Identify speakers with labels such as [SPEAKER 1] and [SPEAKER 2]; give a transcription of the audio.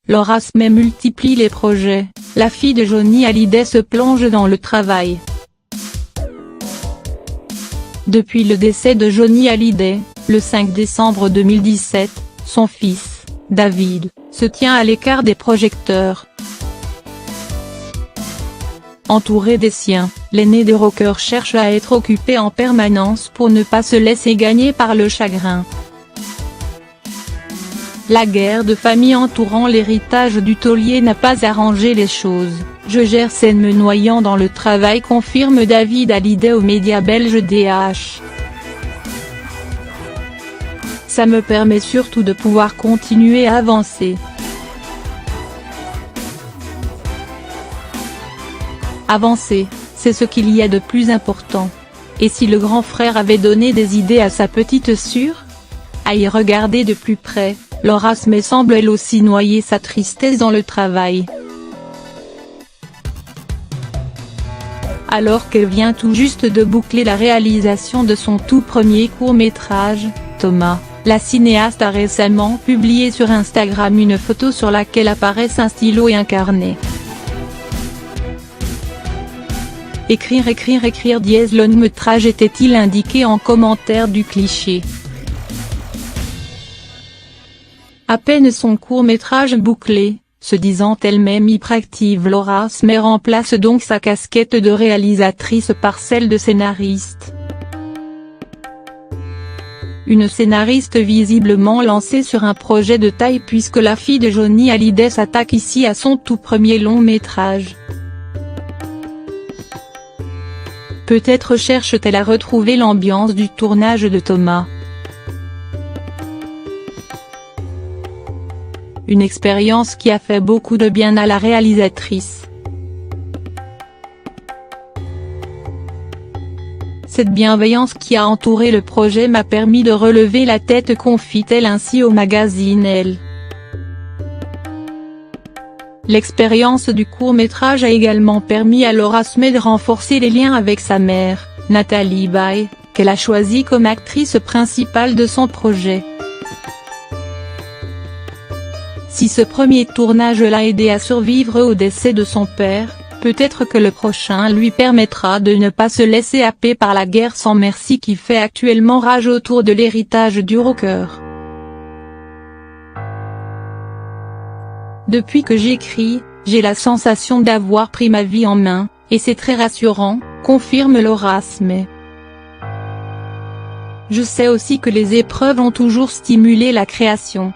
[SPEAKER 1] Laura Smay multiplie les projets, la fille de Johnny Hallyday se plonge dans le travail. Depuis le décès de Johnny Hallyday, le 5 décembre 2017, son fils, David, se tient à l'écart des projecteurs. Entouré des siens, l'aîné des rockers cherche à être occupé en permanence pour ne pas se laisser gagner par le chagrin. La guerre de famille entourant l'héritage du taulier n'a pas arrangé les choses. Je gère scène me noyant dans le travail, confirme David Hallyday aux médias belges DH. Ça me permet surtout de pouvoir continuer à avancer. Avancer, c'est ce qu'il y a de plus important. Et si le grand frère avait donné des idées à sa petite sœur? À y regarder de plus près, Laura Smay semble elle aussi noyer sa tristesse dans le travail. Alors qu'elle vient tout juste de boucler la réalisation de son tout premier court-métrage, Thomas, la cinéaste a récemment publié sur Instagram une photo sur laquelle apparaissent un stylo et un carnet. Écrire long métrage était-il indiqué en commentaire du cliché. À peine son court-métrage bouclé, se disant elle-même hyperactive, Laura Smay remplace donc sa casquette de réalisatrice par celle de scénariste. Une scénariste visiblement lancée sur un projet de taille puisque la fille de Johnny Hallyday s'attaque ici à son tout premier long-métrage. Peut-être cherche-t-elle à retrouver l'ambiance du tournage de Thomas. Une expérience qui a fait beaucoup de bien à la réalisatrice. Cette bienveillance qui a entouré le projet m'a permis de relever la tête, confie-t-elle ainsi au magazine Elle. L'expérience du court-métrage a également permis à Laura Smay de renforcer les liens avec sa mère, Nathalie Baye, qu'elle a choisie comme actrice principale de son projet. Si ce premier tournage l'a aidé à survivre au décès de son père, peut-être que le prochain lui permettra de ne pas se laisser happer par la guerre sans merci qui fait actuellement rage autour de l'héritage du rocker. Depuis que j'écris, j'ai la sensation d'avoir pris ma vie en main, et c'est très rassurant, confirme Laura Smay. Je sais aussi que les épreuves ont toujours stimulé la création.